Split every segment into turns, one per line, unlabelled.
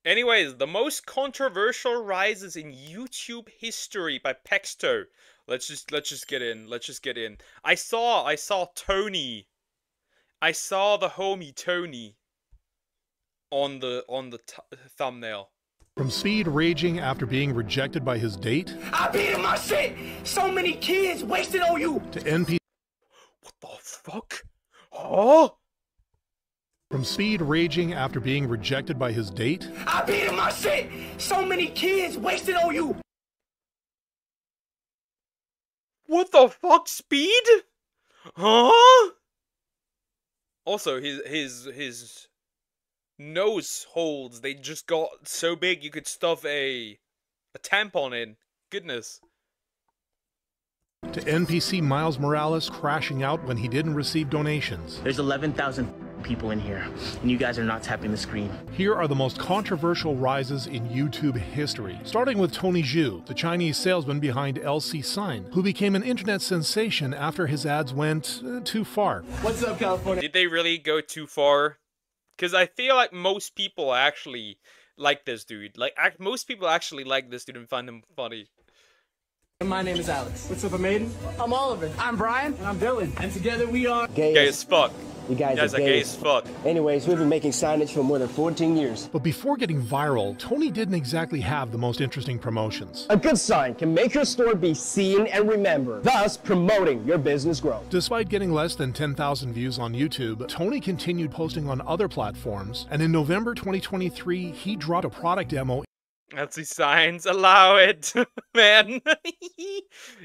Anyways, the most controversial rises in YouTube history by Pexto. Let's just get in. Let's just get in. I saw Tony. I saw the homie Tony on the thumbnail.
From Speed raging after being rejected by his date.
I beat my shit. So many kids wasted on you.
To NP.
What the fuck? Oh.
From Speed raging after being rejected by his date.
I beat my shit. So many kids wasted on you.
What the fuck, Speed? Huh? Also, his nose holes, they just got so big you could stuff a tampon in. Goodness.
To NPC Miles Morales crashing out when he didn't receive donations.
There's 11,000 people in here, and you guys are not tapping the screen.
Here are the most controversial rises in YouTube history. Starting with Tony Zhu, the Chinese salesman behind LC Sign, who became an internet sensation after his ads went too far.
What's up, California?
Did they really go too far? Because I feel like most people actually like this dude. Like, most people actually like this dude and find him funny.
My name is Alex. What's up, I'm Aiden? I'm Oliver. I'm Brian. And I'm Dylan. And together we are...
Gay as fuck.
You guys are
gay as fuck.
Anyways, we've been making signage for more than 14 years.
But before getting viral, Tony didn't exactly have the most interesting promotions.
A good sign can make your store be seen and remembered, thus promoting your business growth.
Despite getting less than 10,000 views on YouTube, Tony continued posting on other platforms, and in November 2023, he dropped a product demo.
LC Signs, allow it, man.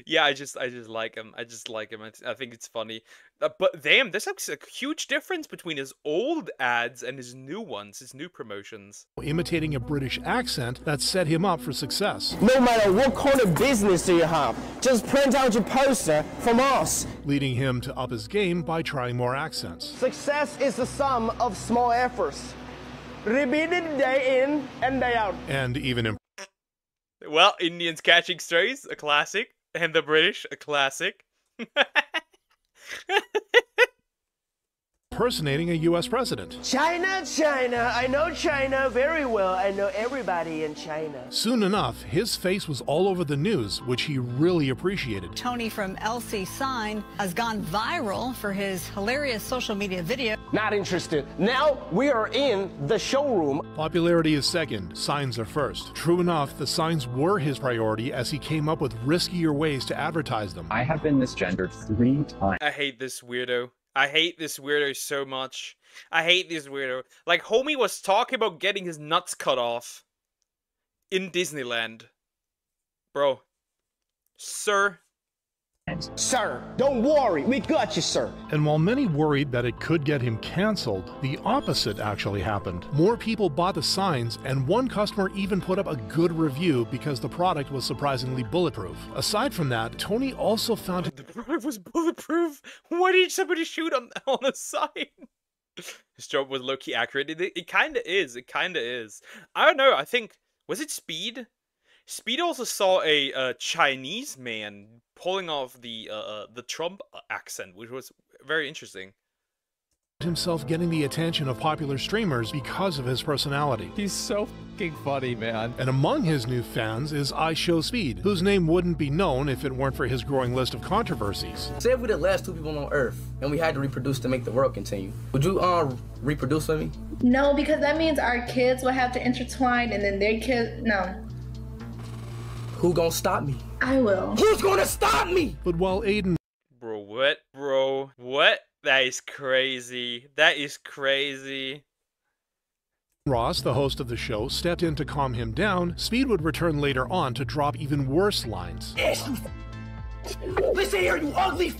Yeah, I just like him. I just like him. I think it's funny. But damn, there's a huge difference between his old ads and his new ones, his new promotions.
Imitating a British accent that set him up for success.
No matter what kind of business you have, just print out your poster from us.
Leading him to up his game by trying more accents.
Success is the sum of small efforts. Repeated day in and day out.
And even
well, Indians catching strays, a classic, and the British, a classic.
impersonating a US president.
China, China, I know China very well. I know everybody in China.
Soon enough, his face was all over the news, which he really appreciated.
Tony from LC Sign has gone viral for his hilarious social media video.
Not interested. Now we are in the showroom.
Popularity is second, signs are first. True enough, the signs were his priority as he came up with riskier ways to advertise them.
I have been misgendered 3 times.
I hate this weirdo. I hate this weirdo so much. I hate this weirdo. Like, homie was talking about getting his nuts cut off in Disneyland. Bro. Sir.
Sir, don't worry. We got you, sir.
And while many worried that it could get him canceled, the opposite actually happened. More people bought the signs, and one customer even put up a good review because the product was surprisingly bulletproof. Aside from that, Tony also found
the product was bulletproof. Why did somebody shoot on the sign? His job was low-key accurate. It kind of is. It kind of is. I don't know. I think, was it Speed? Speed also saw a Chinese man pulling off the Trump accent, which was very interesting.
Himself getting the attention of popular streamers because of his personality.
He's so fucking funny, man.
And among his new fans is I Show Speed, whose name wouldn't be known if it weren't for his growing list of controversies.
Say if we're the last 2 people on Earth, and we had to reproduce to make the world continue, would you reproduce with me?
No, because that means our kids will have to intertwine, and then their kids, no.
Who gonna stop me?
I will.
Who's gonna stop me?
But while Aiden...
Bro, what? Bro, what? That is crazy. That is crazy.
Ross, the host of the show, stepped in to calm him down, Speed would return later on to drop even worse lines.
Listen here, you ugly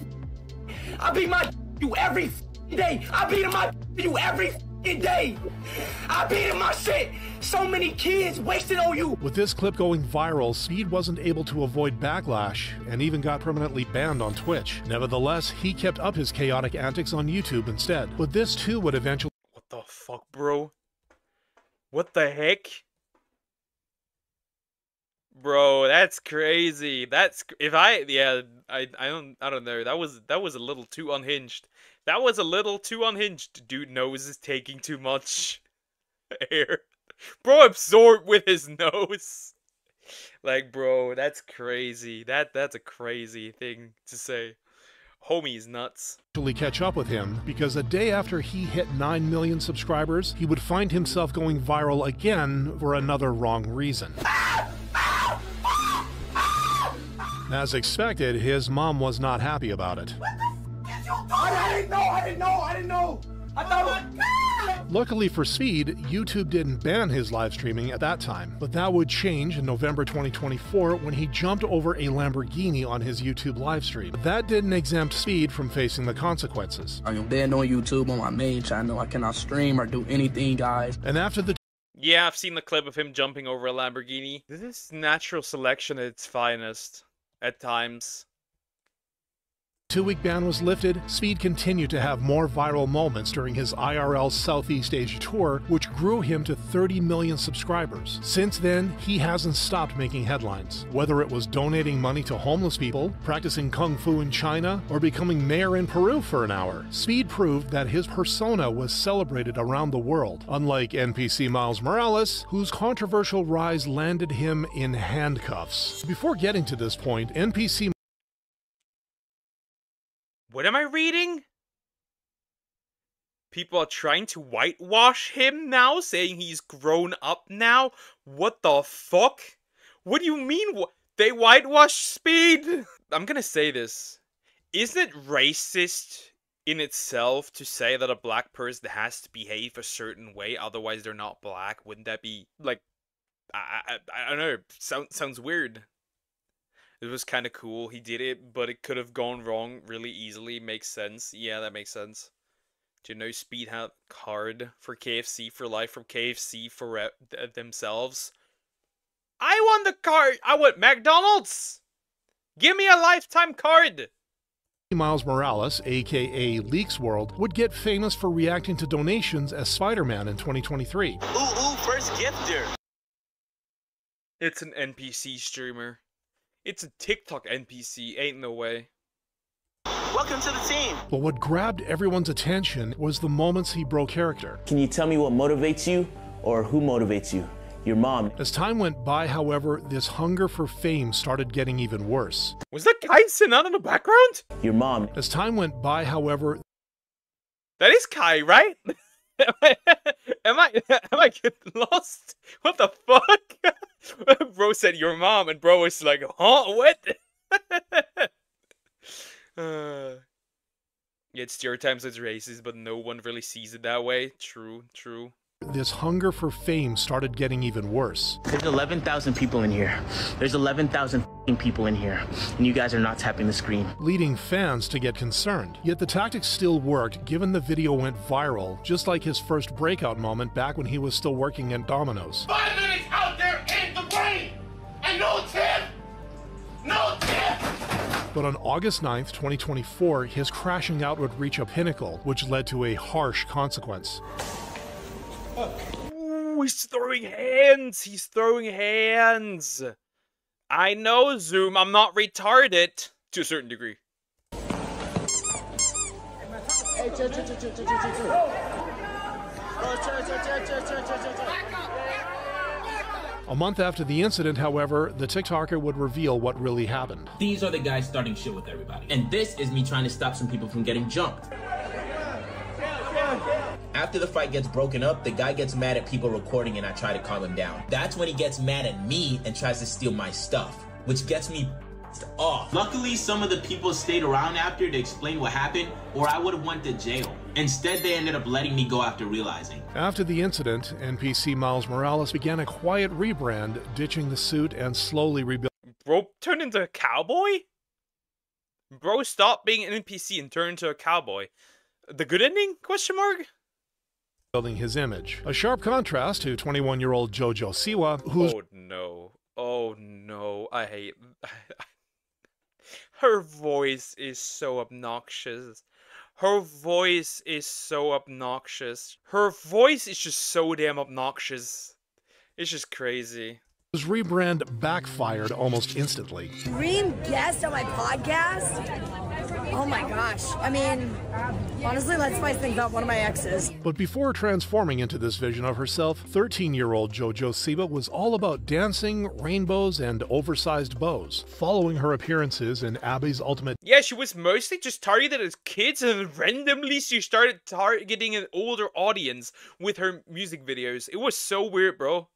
I beat my you every day. I beat my you every day. I beat my shit. So many kids wasted on you.
With this clip going viral, Speed wasn't able to avoid backlash and even got permanently banned on Twitch. Nevertheless, he kept up his chaotic antics on YouTube instead. But this too would eventually...
What the fuck, bro? What the heck? Bro, that's crazy. That's I don't know. That was a little too unhinged. That was a little too unhinged. Dude nose is taking too much air. Bro absorbed with his nose. Like, bro, that's crazy. That's a crazy thing to say. Homie's nuts.
Catch up with him because a day after he hit 9 million subscribers, he would find himself going viral again for another wrong reason. As expected, his mom was not happy about it.
I didn't know. I thought it was...
Luckily for Speed, YouTube didn't ban his live streaming at that time, but that would change in November 2024 when he jumped over a Lamborghini on his YouTube live stream. That didn't exempt Speed from facing the consequences.
I am banned on YouTube on my main channel. I cannot stream or do anything, guys.
And after the
Yeah, I've seen the clip of him jumping over a Lamborghini. This is natural selection at its finest, at times.
2-week ban was lifted, Speed continued to have more viral moments during his IRL Southeast Asia tour, which grew him to 30 million subscribers. Since then, he hasn't stopped making headlines. Whether it was donating money to homeless people, practicing kung fu in China, or becoming mayor in Peru for an hour, Speed proved that his persona was celebrated around the world, unlike NPC Miles Morales, whose controversial rise landed him in handcuffs. Before getting to this point, NPC
What am I reading? People are trying to whitewash him now, saying he's grown up now? What the fuck? What do you mean? They whitewash Speed? I'm gonna say this. Isn't it racist in itself to say that a black person has to behave a certain way, otherwise they're not black? Wouldn't that be, like, I don't know, sounds weird. It was kind of cool. He did it, but it could have gone wrong really easily. Makes sense. Yeah, that makes sense. Do you know Speed had a card for KFC for life from KFC for themselves? I want the card. I want McDonald's. Give me a lifetime card.
Miles Morales, aka Leaks World, would get famous for reacting to donations as Spider-Man in 2023.
Ooh, first gifter.
It's an NPC streamer. It's a TikTok NPC, ain't no way.
Welcome to the team.
But what grabbed everyone's attention was the moments he broke character.
Can you tell me what motivates you, or who motivates you? Your mom.
As time went by, however, this hunger for fame started getting even worse.
Was that Kai Sinan in the background?
Your mom.
As time went by, however...
That is Kai, right? Am I getting lost? What the fuck? Bro said your mom, and bro was like, huh? What? Yeah, it stereotypes as racist, but no one really sees it that way. True.
This hunger for fame started getting even worse.
There's 11,000 people in here. There's 11,000 people in here, and you guys are not tapping the screen.
Leading fans to get concerned. Yet the tactics still worked, given the video went viral, just like his first breakout moment back when he was still working at Domino's.
5 minutes out there in the rain, and no tip! No tip!
But on August 9th, 2024, his crashing out would reach a pinnacle, which led to a harsh consequence.
Ooh, he's throwing hands! He's throwing hands! I know, Zoom, I'm not retarded. To a certain degree.
A month after the incident, however, the TikToker would reveal what really happened.
These are the guys starting shit with everybody. And this is me trying to stop some people from getting jumped. After the fight gets broken up, the guy gets mad at people recording and I try to calm him down. That's when he gets mad at me and tries to steal my stuff, which gets me off. Luckily, some of the people stayed around after to explain what happened, or I would have went to jail. Instead, they ended up letting me go after realizing.
After the incident, NPC Miles Morales began a quiet rebrand, ditching the suit and slowly rebuilding.
Bro turned into a cowboy? Bro stopped being an NPC and turned into a cowboy. The good ending? Question mark?
Building his image. A sharp contrast to 21-year-old JoJo Siwa, who's...
Oh no. Oh no. I hate... Her voice is so obnoxious. Her voice is so obnoxious. Her voice is just so damn obnoxious. It's just crazy.
His rebrand backfired almost instantly.
Dream guest on my podcast? Oh my gosh. I mean, honestly, let's spice things up. One of my exes.
But before transforming into this vision of herself, 13-year-old JoJo Siwa was all about dancing, rainbows, and oversized bows. Following her appearances in Abby's Ultimate...
Yeah, she was mostly just targeted as kids, and randomly she started targeting an older audience with her music videos. It was so weird, bro.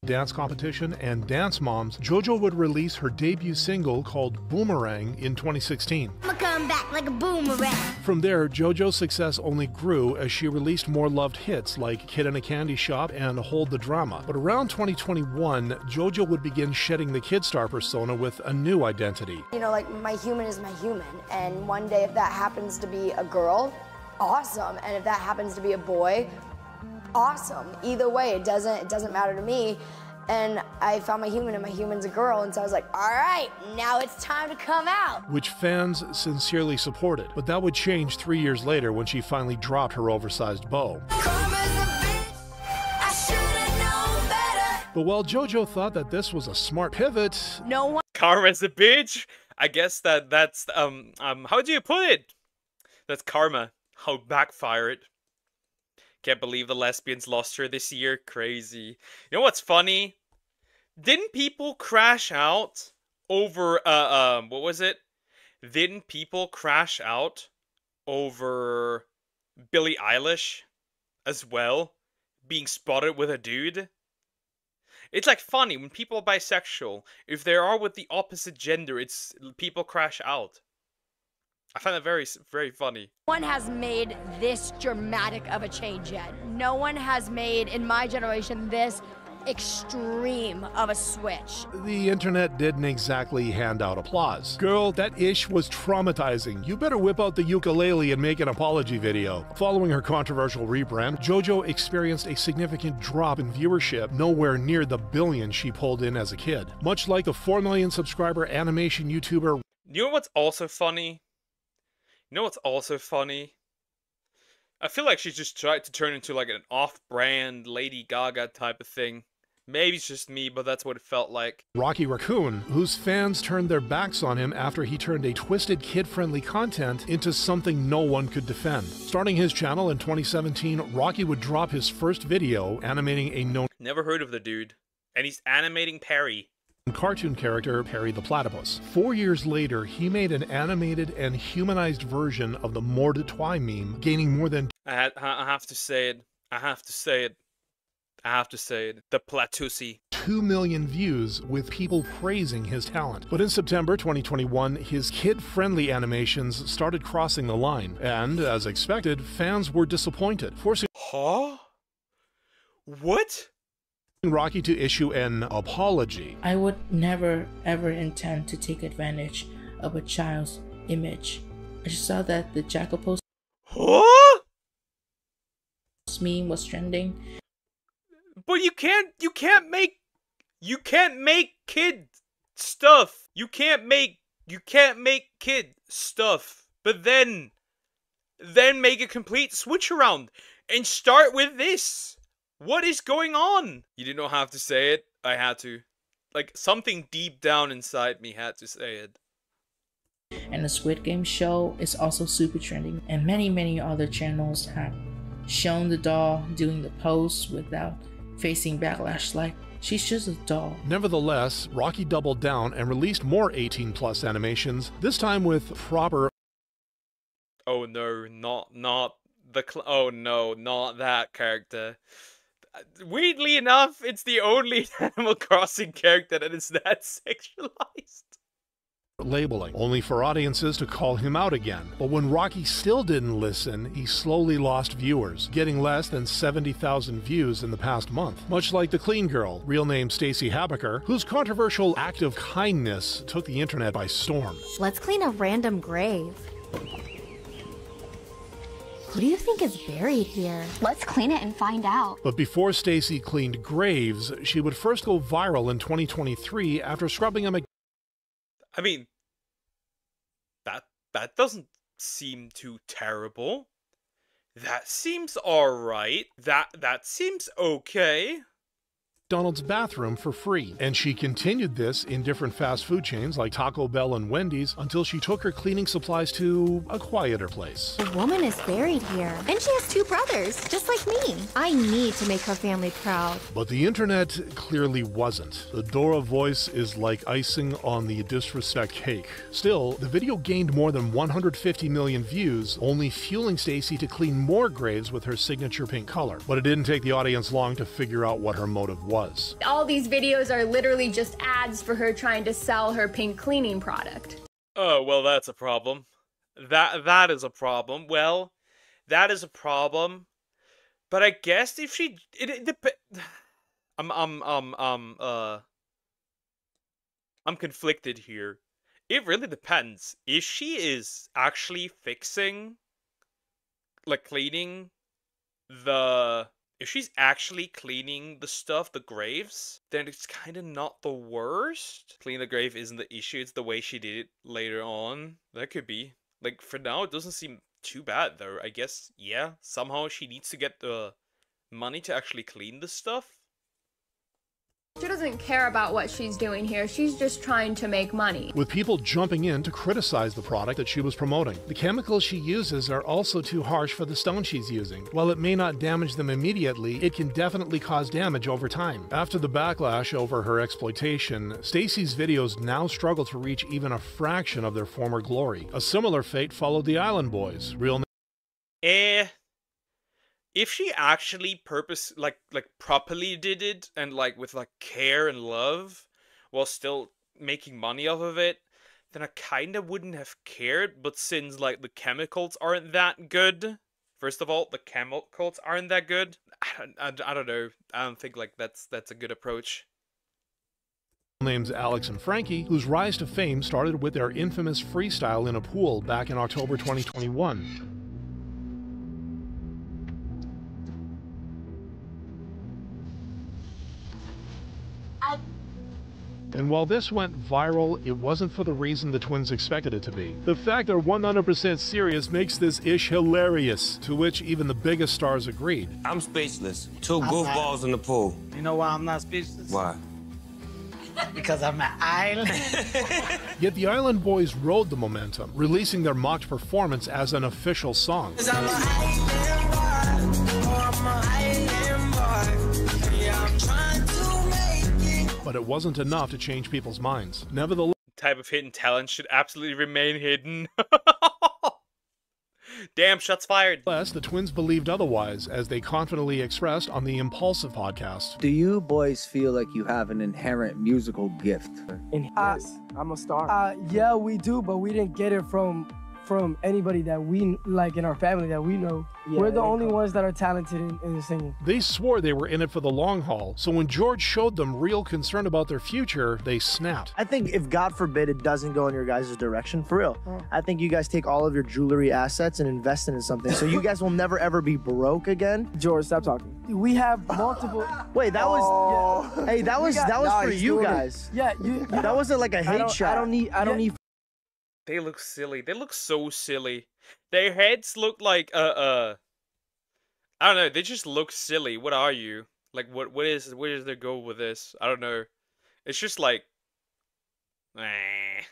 Dance competition and Dance Moms, JoJo would release her debut single called Boomerang in 2016.
I'ma come back like a boomerang.
From there, JoJo's success only grew as she released more loved hits like Kid in a Candy Shop and Hold the Drama. But around 2021, JoJo would begin shedding the kid star persona with a new identity.
You know, like, my human is my human, and one day if that happens to be a girl, awesome, and if that happens to be a boy, awesome. Either way, it doesn't matter to me. And I found my human, and my human's a girl, and so I was like, all right, now it's time to come out.
Which fans sincerely supported. But that would change 3 years later when she finally dropped her oversized bow. But while JoJo thought that this was a smart pivot,
no one.
Karma's a bitch. I guess that's how do you put it? That's karma. How backfire it. Can't believe the lesbians lost her this year. Crazy. You know what's funny? Didn't people crash out over what was it? Didn't people crash out over Billie Eilish as well being spotted with a dude? It's like funny when people are bisexual, if they are with the opposite gender, it's people crash out. I find that very, very funny.
No one has made this dramatic of a change yet. No one has made, in my generation, this extreme of a switch.
The internet didn't exactly hand out applause. Girl, that ish was traumatizing. You better whip out the ukulele and make an apology video. Following her controversial rebrand, JoJo experienced a significant drop in viewership, nowhere near the billion she pulled in as a kid. Much like the 4 million subscriber animation YouTuber.
You know what's also funny? I feel like she's just tried to turn into like an off-brand Lady Gaga type of thing. Maybe it's just me, but that's what it felt like.
Rocky Raccoon, whose fans turned their backs on him after he turned a twisted kid-friendly content into something no one could defend. Starting his channel in 2017, Rocky would drop his first video animating a known...
Never heard of the dude. And he's animating Perry.
Cartoon character Perry the Platypus. 4 years later, he made an animated and humanized version of the Mort de Toi meme, gaining more than...
I have to say it. The Platusi.
2 million views, with people praising his talent. But in September 2021, his kid-friendly animations started crossing the line, and, as expected, fans were disappointed, forcing...
Huh? What?
Rocky to issue an apology.
I would never ever intend to take advantage of a child's image. I just saw that the Jackal Post meme was trending.
But you can't make kid stuff. You can't make kid stuff. But then make a complete switch around and start with this. What is going on? You did not have to say it. I had to. Like, something deep down inside me had to say it.
And the Squid Game show is also super trending. And many other channels have shown the doll doing the pose without facing backlash like, she's just a doll.
Nevertheless, Rocky doubled down and released more 18+ animations, this time with proper...
Oh no, not that character. Weirdly enough, it's the only Animal Crossing character that is that sexualized.
Labeling, only for audiences to call him out again. But when Rocky still didn't listen, he slowly lost viewers, getting less than 70,000 views in the past month. Much like the clean girl, real name Stacey Habaker, whose controversial act of kindness took the internet by storm.
Let's clean a random grave. Who do you think is buried here?
Let's clean it and find out.
But before Stacey cleaned graves, she would first go viral in 2023 after scrubbing them.
I mean, that doesn't seem too terrible. That seems alright. That seems okay.
McDonald's bathroom for free. And she continued this in different fast food chains like Taco Bell and Wendy's until she took her cleaning supplies to a quieter place.
The woman is buried here, and she has 2 brothers, just like me. I need to make her family proud.
But the internet clearly wasn't. The Dora voice is like icing on the disrespect cake. Still, the video gained more than 150 million views, only fueling Stacy to clean more graves with her signature pink color. But it didn't take the audience long to figure out what her motive was.
All these videos are literally just ads for her trying to sell her pink cleaning product.
Oh, well, that's a problem. That is a problem. Well, that is a problem. But I guess if she I'm conflicted here. It really depends. If she is actually fixing, like cleaning if she's actually cleaning the stuff, the graves, then it's kind of not the worst. Cleaning the grave isn't the issue, it's the way she did it later on. That could be. Like, for now, it doesn't seem too bad, though. I guess, yeah, somehow she needs to get the money to actually clean the stuff.
She doesn't care about what she's doing here. She's just trying to make money.
With people jumping in to criticize the product that she was promoting. The chemicals she uses are also too harsh for the stones she's using. While it may not damage them immediately, it can definitely cause damage over time. After the backlash over her exploitation, Stacy's videos now struggle to reach even a fraction of their former glory. A similar fate followed the Island Boys.
If she actually properly did it and with care and love while still making money off of it, then I kind of wouldn't have cared. But since the chemicals aren't that good, first of all, the chemicals aren't that good. I don't know. I don't think that's a good approach.
Names Alex and Frankie, whose rise to fame started with their infamous freestyle in a pool back in October 2021. And while this went viral, it wasn't for the reason the twins expected it to be. The fact they're 100% serious makes this ish hilarious, to which even the biggest stars agreed.
I'm speechless. 2 goofballs in the pool.
You know why I'm not speechless?
Why?
Because I'm an island.
Yet the Island Boys rode the momentum, releasing their mocked performance as an official song. But it wasn't enough to change people's minds. Nevertheless,
type of hidden talent should absolutely remain hidden. Damn, shots fired.
The twins believed otherwise, as they confidently expressed on the Impulsive podcast.
Do you boys feel like you have an inherent musical gift?
Yes, I'm a star. Yeah, we do, but we didn't get it from anybody that we in our family that we know. Yeah, we're the only ones that are talented in singing.
They swore they were in it for the long haul, so when George showed them real concern about their future, they snapped.
I think if God forbid it doesn't go in your guys' direction, for real, I think you guys take all of your jewelry assets and invest into something, so you guys will never ever be broke again.
George, stop talking. We have multiple.
Wait, that was. Yeah. Hey, that was for you guys.
Yeah,
that wasn't like a hate shot.
I don't need.
They look silly. They look so silly. Their heads look like I don't know. They just look silly. What are you? Where is their goal with this? I don't know. It's just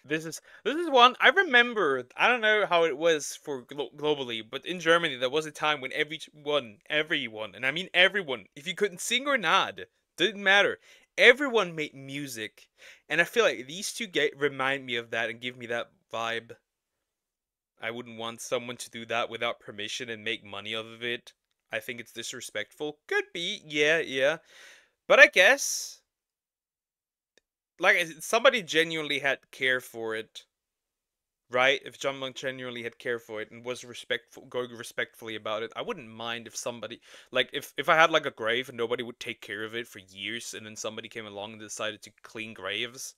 this is one I remember. I don't know how it was for globally, but in Germany there was a time when everyone, and I mean everyone, if you couldn't sing or not, didn't matter. Everyone made music, and I feel like these two remind me of that and give me that vibe. I wouldn't want someone to do that without permission and make money off of it. I think it's disrespectful. Could be, yeah. But I guess, somebody genuinely had care for it, right? If someone genuinely had care for it and was going respectfully about it, I wouldn't mind if somebody, if I had a grave and nobody would take care of it for years, and then somebody came along and decided to clean graves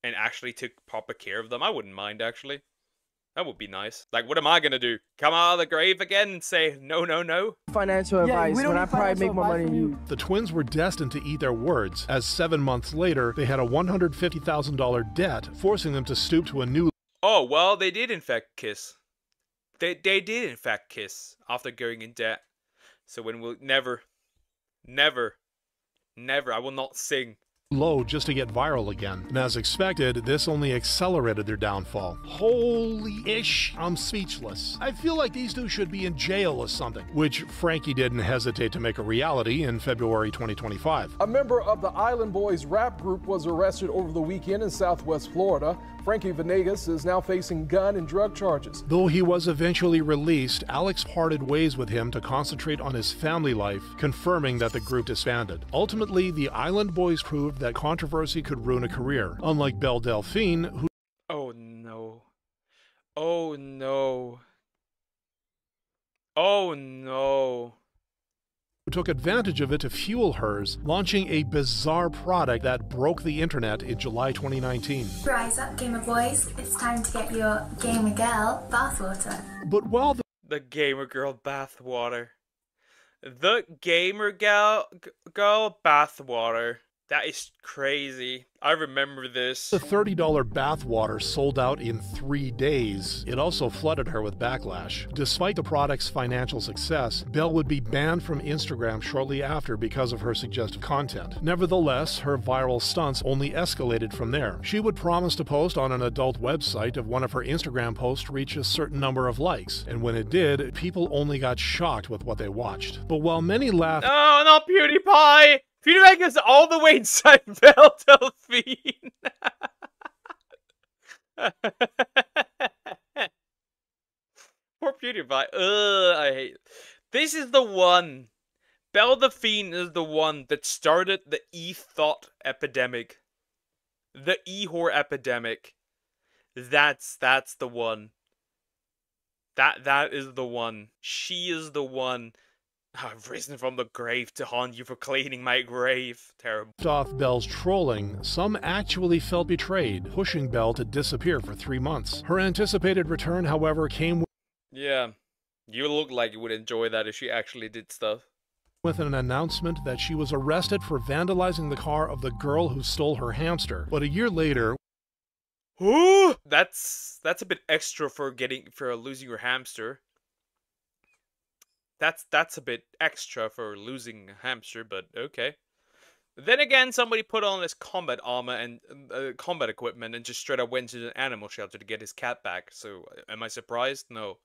and actually took proper care of them. I wouldn't mind, actually. That would be nice. What am I gonna do? Come out of the grave again and say, no?
Financial advice, when I probably make more money than you.
The twins were destined to eat their words, as 7 months later, they had a $150,000 debt, forcing them to stoop to a new...
Oh, well, they did in fact kiss. They did in fact kiss after going in debt. So when we'll never Never. I will not sing.
Low just to get viral again, and as expected, this only accelerated their downfall. Holy-ish, I'm speechless. I feel like these two should be in jail or something, which Frankie didn't hesitate to make a reality in February 2025.
A member of the Island Boys rap group was arrested over the weekend in Southwest Florida. Frankie Venegas is now facing gun and drug charges.
Though he was eventually released, Alex parted ways with him to concentrate on his family life, confirming that the group disbanded. Ultimately, the Island Boys proved that controversy could ruin a career, unlike Belle Delphine, who...
Oh no. Oh no. Oh no.
took advantage of it to fuel hers, launching a bizarre product that broke the internet in July 2019.
Rise up, gamer boys. It's time to get your gamer girl bathwater.
But while
the gamer girl bathwater. The gamer girl bathwater. That is crazy. I remember this.
The $30 bathwater sold out in 3 days. It also flooded her with backlash. Despite the product's financial success, Belle would be banned from Instagram shortly after because of her suggestive content. Nevertheless, her viral stunts only escalated from there. She would promise to post on an adult website if one of her Instagram posts reached a certain number of likes, and when it did, people only got shocked with what they watched. But while many laughed—
"Oh, not PewDiePie! PewDiePie goes all the way inside Belle Delphine." Poor PewDiePie. I hate it. This is the one. Belle Delphine is the one that started the e-thought epidemic. The e-whore epidemic. That's the one. That is the one. She is the one. I've risen from the grave to haunt you for cleaning my grave. Terrible.
Off Belle's trolling, some actually felt betrayed, pushing Belle to disappear for 3 months. Her anticipated return, however, came
Yeah, you look like you would enjoy that if she actually did stuff.
With an announcement that she was arrested for vandalizing the car of the girl who stole her hamster. But a year later—
Ooh, that's a bit extra for losing your hamster. That's a bit extra for losing a hamster, but okay. Then again, somebody put on his combat armor and combat equipment and just straight up went to an animal shelter to get his cat back. So, am I surprised? No.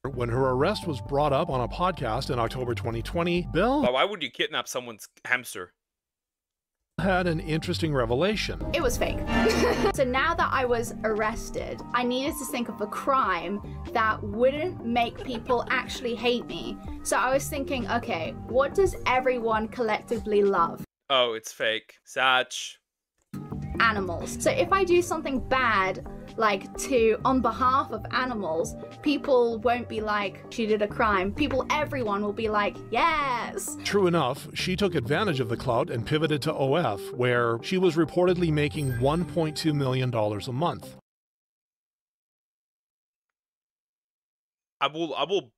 When her arrest was brought up on a podcast in October 2020, Belle—
But why would you kidnap someone's hamster?
Had an interesting revelation.
It was fake. So now that I was arrested, I needed to think of a crime that wouldn't make people actually hate me. So I was thinking, okay, what does everyone collectively love?
Oh, it's fake. Satch.
Animals. So if I do something bad, like on behalf of animals, people won't be like, she did a crime. Everyone will be like, yes.
True enough, she took advantage of the clout and pivoted to OF, where she was reportedly making $1.2 million a month.
I will,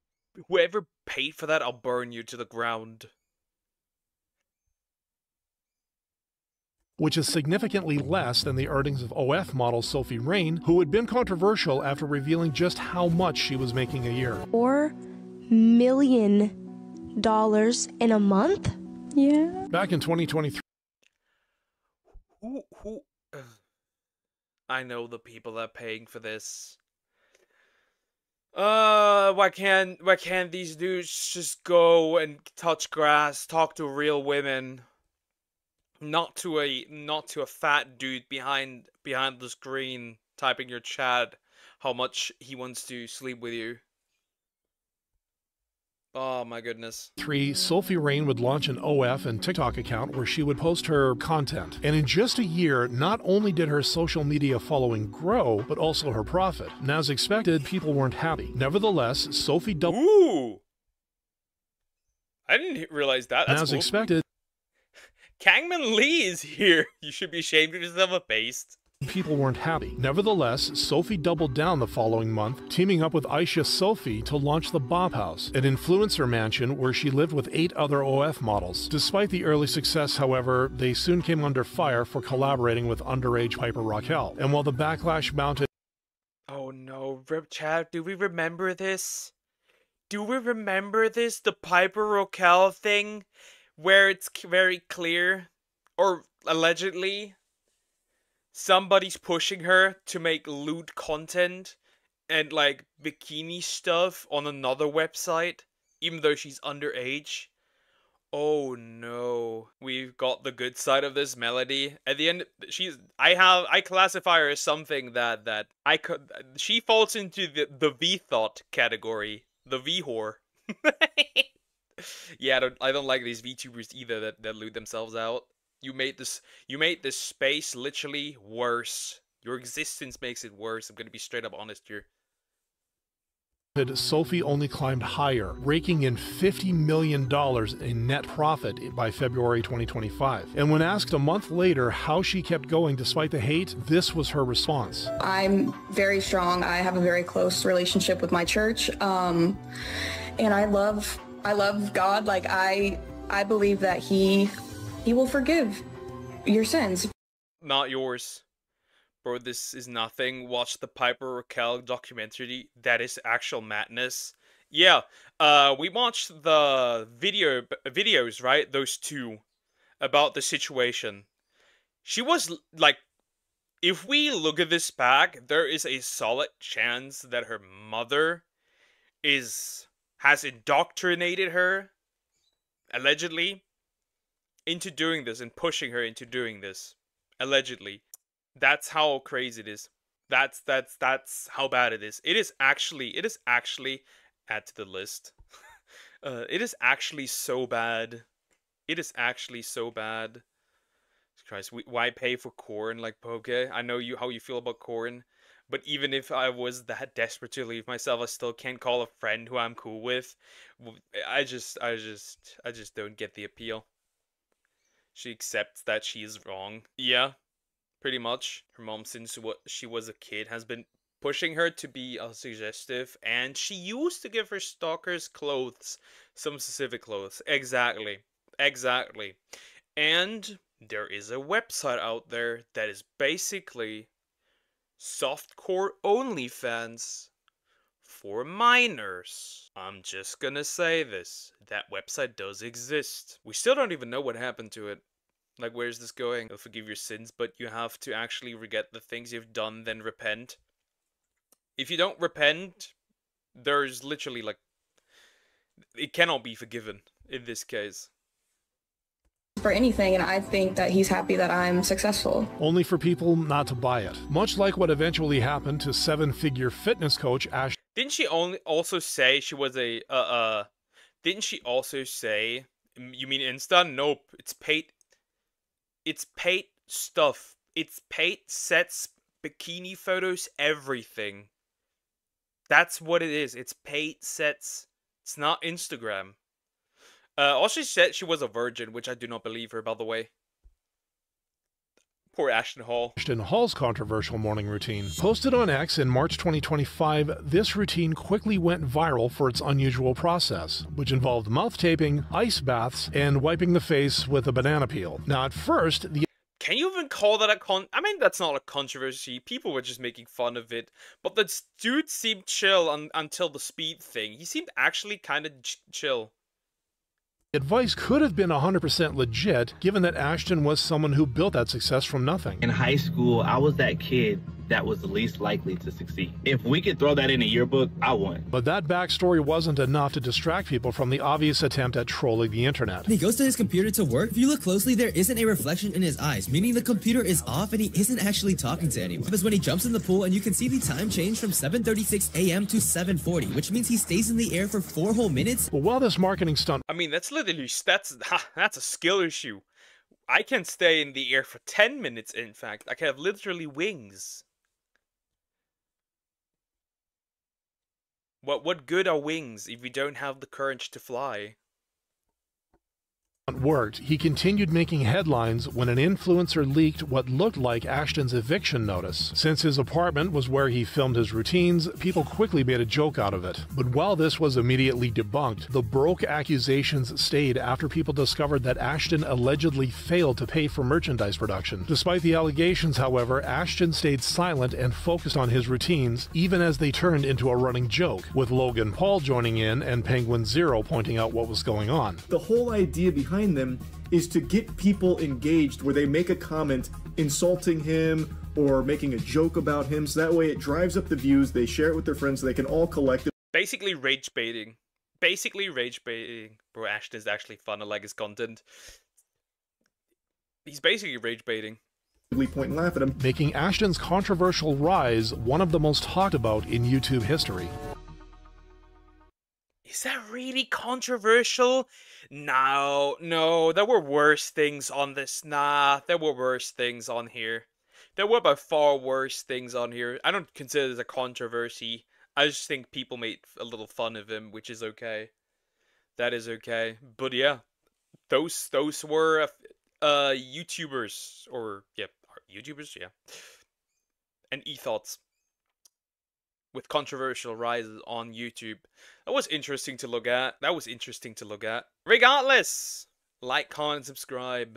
whoever paid for that, I'll burn you to the ground.
Which is significantly less than the earnings of OF model Sophie Rain, who had been controversial after revealing just how much she was making a year.
$4 million in a month? Yeah.
Back in 2023.
Who? I know the people that are paying for this. Why can't these dudes just go and touch grass, talk to real women? Not to a fat dude behind the screen typing your chat how much he wants to sleep with you. Oh my goodness.
Sophie Rain would launch an OF and TikTok account where she would post her content. And in just a year, not only did her social media following grow, but also her profit. And as expected, people weren't happy. Nevertheless, Sophie doubled—
Ooh! I didn't realize that. That's
as
cool.
Expected,
Kangman Lee is here. You should be ashamed of yourself, a paste.
People weren't happy. Nevertheless, Sophie doubled down the following month, teaming up with Aisha Sophie to launch the Bob House, an influencer mansion where she lived with 8 other OF models. Despite the early success, however, they soon came under fire for collaborating with underage Piper Raquel. And while the backlash mounted—
Oh no, Chad, do we remember this? Do we remember this? The Piper Raquel thing? where it's very clear, or allegedly, somebody's pushing her to make lewd content and like bikini stuff on another website, even though she's underage. Oh no, we've got the good side of this Melody. At the end, I classify her as something that she falls into the V-thought category, the V-whore. Yeah, I don't like these VTubers either that lewd themselves out. You made this space literally worse. Your existence makes it worse. I'm gonna be straight up honest here.
Sophie only climbed higher, raking in $50 million in net profit by February 2025. And when asked a month later how she kept going despite the hate, this was her response.
I'm very strong. I have a very close relationship with my church, and I love God. Like I believe that He will forgive your sins.
Not yours. Bro, this is nothing. Watch the Piper Raquel documentary. That is actual madness. Yeah, we watched the videos, right? Those two, about the situation. She was, like, if we look at this back, there is a solid chance that her mother has indoctrinated her, allegedly, into doing this and pushing her into doing this. Allegedly. That's how crazy it is. That's how bad it is. It is actually add to the list. It is actually so bad. It is actually so bad. Christ, why pay for corn like Poke? I know how you feel about corn, but even if I was that desperate to leave myself, I still can't call a friend who I'm cool with. I just don't get the appeal. She accepts that she is wrong. Yeah. Pretty much. Her mom, since she was a kid, has been pushing her to be suggestive, and she used to give her stalkers clothes. Some specific clothes. Exactly. Exactly. And there is a website out there that is basically softcore OnlyFans for minors. I'm just gonna say this. That website does exist. We still don't even know what happened to it. Like, where's this going? They'll forgive your sins, but you have to actually regret the things you've done, then repent. If you don't repent, there's literally, like, it cannot be forgiven in this case.
For anything, and I think that he's happy that I'm successful.
Only for people not to buy it. Much like what eventually happened to seven-figure fitness coach Ash.
Didn't she also say she was a, didn't she also say, you mean Insta? Nope, it's paid. It's paid stuff. It's paid sets, bikini photos, everything. That's what it is. It's paid sets. It's not Instagram. Also, she said she was a virgin, which I do not believe her, by the way. Poor Ashton Hall.
Ashton Hall's controversial morning routine. Posted on X in March 2025, this routine quickly went viral for its unusual process, which involved mouth taping, ice baths, and wiping the face with a banana peel. Now, at first, the
Can you even call that I mean, that's not a controversy. People were just making fun of it. But the dude seemed chill until the speed thing. He seemed actually kind of chill.
advice could have been 100% legit, given that Ashton was someone who built that success from nothing.
In high school, I was that kid that was the least likely to succeed. If we could throw that in a yearbook, I won.
But that backstory wasn't enough to distract people from the obvious attempt at trolling the internet.
He goes to his computer to work. If you look closely, there isn't a reflection in his eyes, meaning the computer is off and he isn't actually talking to anyone. Because when he jumps in the pool and you can see the time change from 7:36 a.m. to 7:40, which means he stays in the air for 4 whole minutes.
But while this marketing stunt...
I mean, that's literally, that's a skill issue. I can stay in the air for 10 minutes, in fact. I can have literally wings. What good are wings if we don't have the courage to fly?
worked, he continued making headlines when an influencer leaked what looked like Ashton's eviction notice. Since his apartment was where he filmed his routines, people quickly made a joke out of it. But while this was immediately debunked, the broke accusations stayed after people discovered that Ashton allegedly failed to pay for merchandise production. Despite the allegations, however, Ashton stayed silent and focused on his routines, even as they turned into a running joke, with Logan Paul joining in and Penguin Zero pointing out what was going on.
The whole idea behind
behind them is to get people engaged where they make a comment insulting him or making a joke about him, so that way it drives up the views, they share it with their friends so they can all collectively
Basically rage baiting. Basically rage baiting. Bro, Ashton is actually fun. I like his content. He's basically rage baiting.
point and laugh at him.
Making Ashton's controversial rise one of the most talked about in YouTube history.
Is that really controversial? No, there were worse things on this. Nah, there were worse things on here. There were by far worse things on here. I don't consider this a controversy. I just think people made a little fun of him, which is okay. That is okay. But yeah, those were YouTubers, or yeah, YouTubers, yeah. And e-thoughts with controversial rises on YouTube. That was interesting to look at. Regardless, like, comment, subscribe.